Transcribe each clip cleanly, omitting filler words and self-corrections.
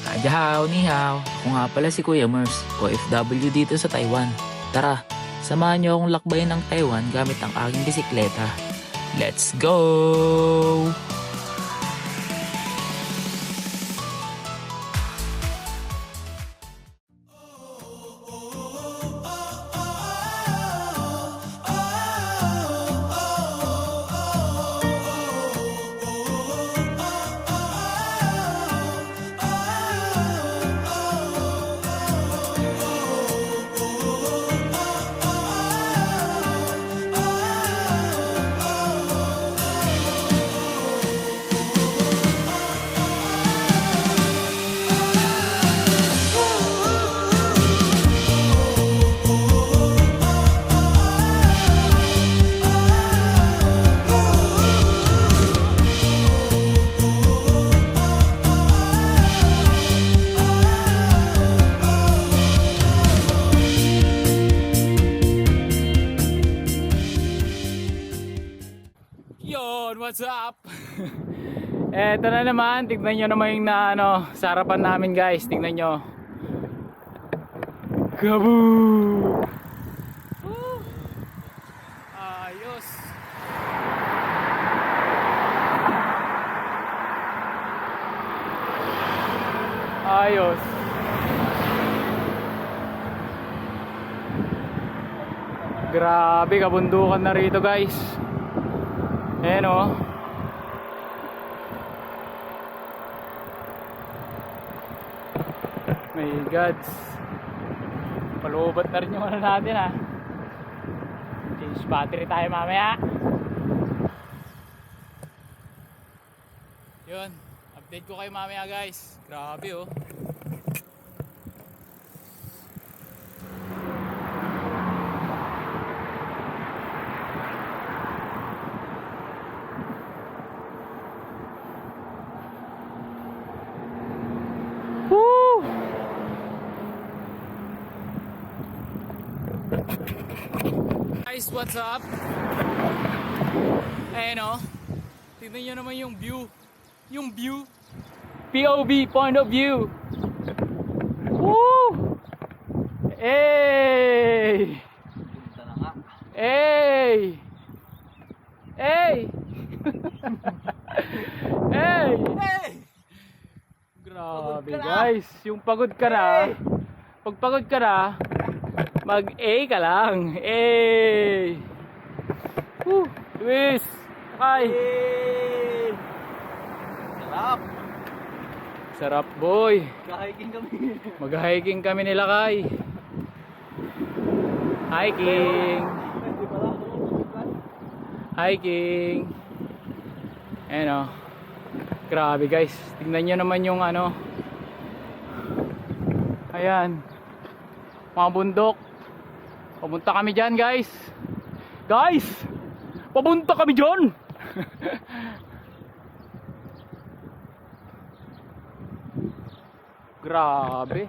Dajiao, ni hao. Ako nga pala si Kuya Mers, OFW dito sa Taiwan. Tara, samahan niyo akong lakbayin ng Taiwan gamit ang aking bisikleta. Let's go! Yon, what's up? Eto na naman, tignan nyo naman yung sa harapan namin guys, tignan nyo. Kaboo! Ayos! Ayos! Grabe, kabundukan na rito guys. Ayan o. My gods. Palubat na rin yung ano natin ha. Change battery tayo mamaya. Yun, update ko kayo mamaya guys. Grabe oh. Guys, what's up? Ayan o. Tignan nyo naman yung view. Yung view. POV, point of view. Woo! Hey! Punta na nga. Hey! Hey! Hey! Hey! Grabe Pagod ka na. guys. Yung pagod ka na. Pag pagod ka na, mag-A ka lang. A. Luis. Ay. Hey! Sarap! Sarap boy. Kahiking kami. Mag-hiking kami nila kay. Hiking. Hindi pala ako magpupuntan. Hiking. Ayan o. Grabe guys. Tingnan nyo naman yung ano. Ayan. Mga bundok. Papunta kami dyan guys. Guys! Papunta kami dyan! Grabe.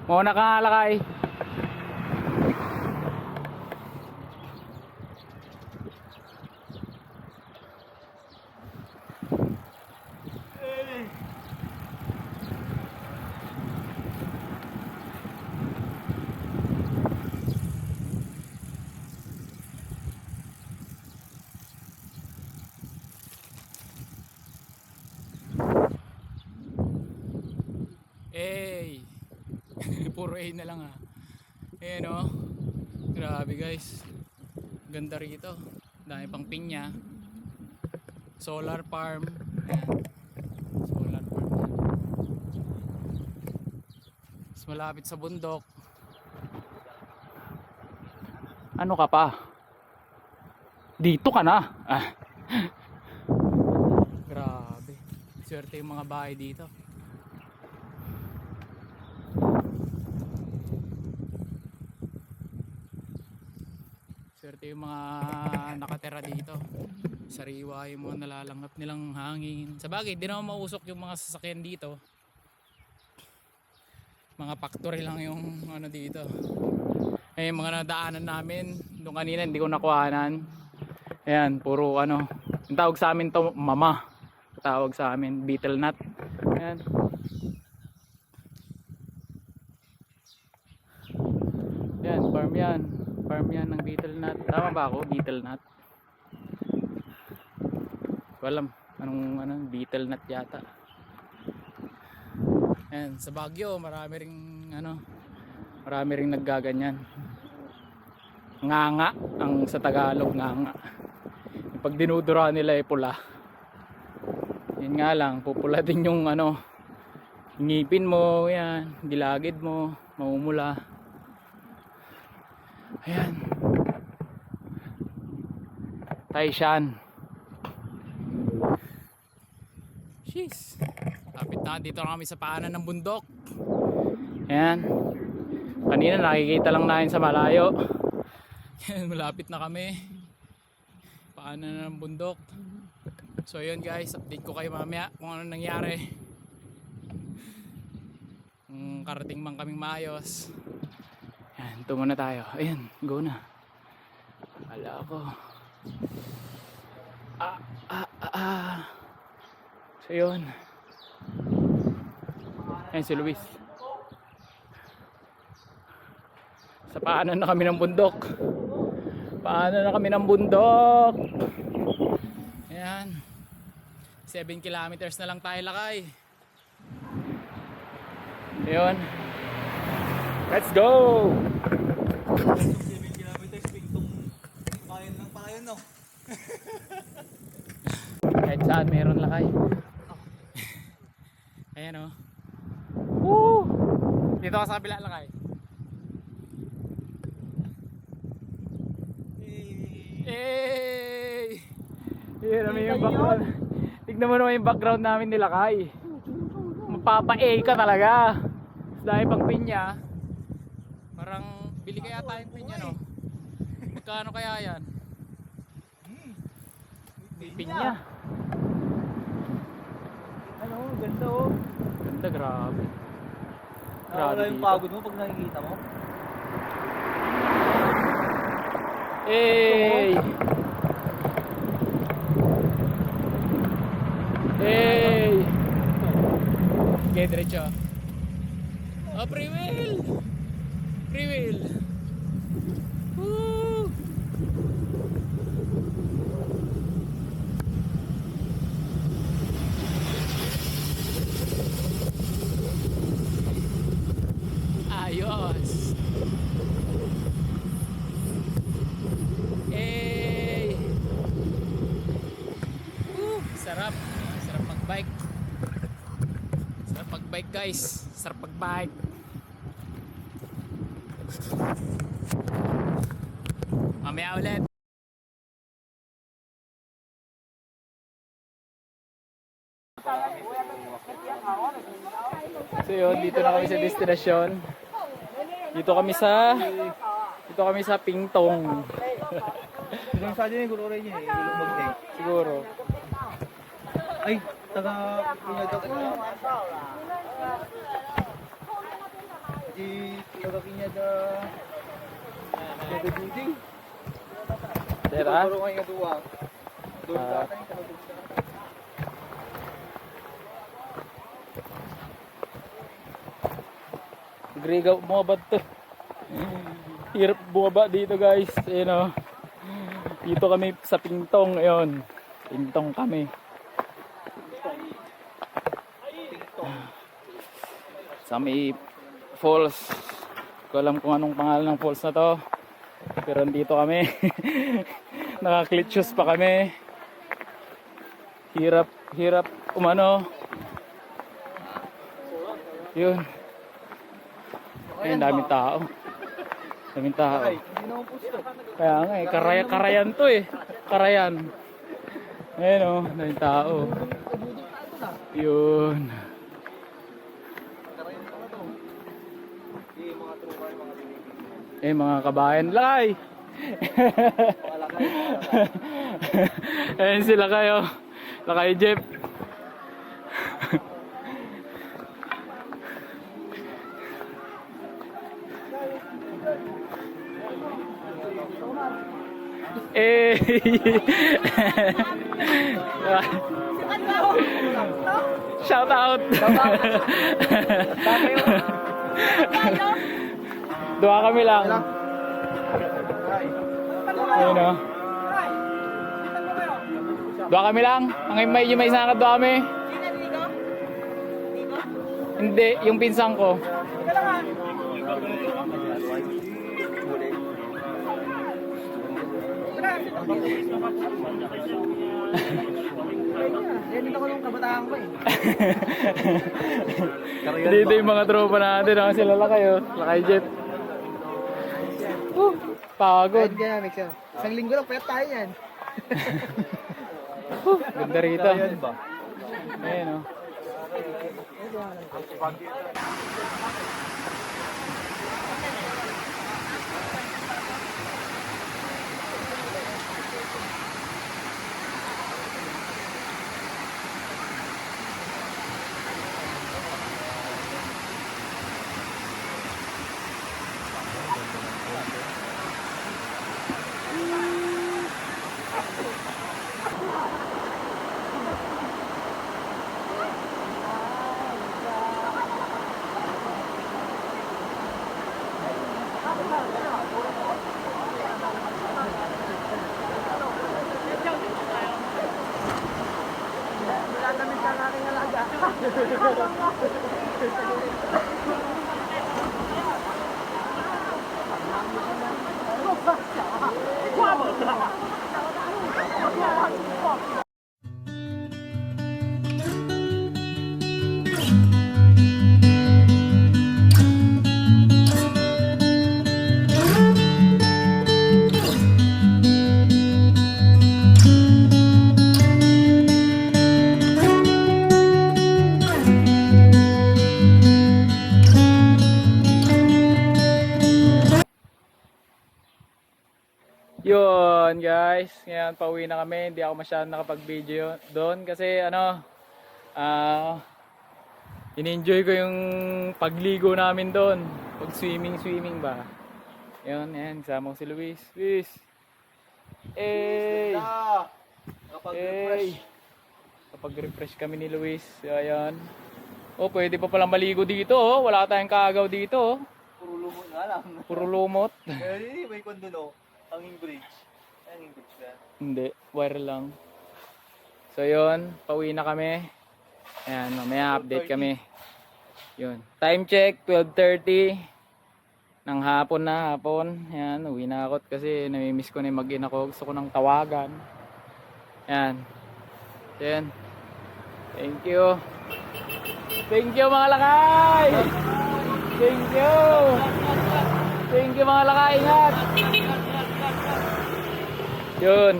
Muna ka nga lakay. Hey. Puro A na lang ah. Ayan o. Grabe guys. Ganda rito. Dami pang pinya. Solar farm. Ayan. Solar farm. Mas malapit sa bundok. Ano ka pa? Dito ka na. Ah. Grabe. Swerte yung mga bahay dito. Swerte yung mga nakatira dito. Sariwa yung mga nalalanghap nilang hangin. Sa bagay, di naman mausok yung mga sasakyan dito. Mga factory lang yung ano dito. Mga nadaanan namin. Doon kanina hindi ko nakuhanan. Ayan, puro ano, Yung tawag sa amin to, mama. Tawag sa amin, beetle nut. Ayan. Yan, farm yan. Farm yan ng beetle nut. Tama ba ako? Beetle nut. Walam. Anong beetle nut yata. Ayan, sa Baguio, marami ring naggaganyan. Nganga ang sa Tagalog, nganga. Pag dinudura nila ay pula. Yun nga lang, pupula din yung ngipin mo, yan, gilagid mo, mamumula. Ayan. Taishan. Jeez. Lapit na, dito na kami sa paanan ng bundok. Ayan. Kanina nakikita lang natin sa malayo. Malapit na kami. Paanan na ng bundok. So yun guys, update ko kayo mamaya kung ano nangyari. Kung karating man kaming maayos. Ayan, ito muna tayo. Ayan, go na. Wala ako. So yun. Ayan si Luis. Sa paanan na kami ng bundok. Paanan na kami ng bundok. Ayan. 7 kilometers na lang tayo lakay. Ayun. Let's go! 7 kilometers, pintong kayan lang pala yun, no? Kahit saan meron lakay. Ayan o. Woo! Dito ka sa kabila lakay. Hey! Yun naman yung background. Tignan mo naman yung background namin nila Kai. Mapapa-A ka talaga. Dahil pang pinya. Parang bili kaya tayong pinya no. Magkano kaya yan? Pinya. Ano, ganda oh. Ganda, grabe. Nawala yung dito. pagod mo pag nakikita mo. Hey! Hey! Okay, diretso. Oh, free wheel! Free wheel! Woo! Ayos! Hey! Woo! Sarap! Sarap mag-bike. Sarap mag-bike guys. Sarap mag-bike. Mamaya ulit. So yun, dito na kami sa destinasyon. Dito kami sa Pingtong. Yung sa atin yung gulore niya eh, gulong magdeng. Siguro. Ay, taga Pinyada ko. Di taga Pinyada. Taga Buding. Dera? Puro kayo nga duwa. Doon sa atin, taga Buding. Grigaw bumaba to. Hirap bumaba dito guys. Ayun o. Dito kami sa Pingtong. Ayun. Pingtong kami. Sa may falls. Hindi ko alam kung anong pangalan ng falls na to. Pero dito kami. Naka-clitchos pa kami. Hirap umano. Yun. Ayun, daming tao. Daming tao. Hindi naman pusto. Kaya nga eh, karayan to eh. Karayan. Ayun o, daming tao. Yun. Eh mga kabayan, lakay! Ayun sila kayo. Lakay Jeep. Eh. Shout out. Dua kami lang. Ayun o. Dua kami lang. Ang medyo may isang dua kami. Hindi, yung pinsang ko. Dito ko nung kabataan ko eh. Dito yung mga tropa natin. Ako sila lakay oh. Lakay jet. Pagod. Dynamics yan. Isang linggo lang, pwede tayo yan. Ganda rito. Ayan oh. Yun guys, ngayon pauwi na kami. Hindi ako masyadong nakapag-video doon kasi ano, in-enjoy ko yung pagligo namin doon. Pag swimming ba. Yun, yan, kasama ko si Luis. Luis! Hey! Hey! Kapag-refresh kami ni Luis. Ayan. Oh, pwede pa palang maligo dito oh. Wala tayong kaagaw dito oh. Puro lumot nga lang. Puro lumot. Eh, may kondo no. Hanging bridge. Hanging bridge ba? Hindi, wire lang. So yun, pauwi na kami. Ayan, mamaya update kami. Yun. Time check, 12:30 ng hapon na hapon. Ayan, uwi na ako kasi namimiss ko na yung mag-ina ko. Gusto ko ng tawagan. Ayan. So yun. Thank you. Thank you mga lakay! Thank you! Thank you mga lakay, ingat! Yun.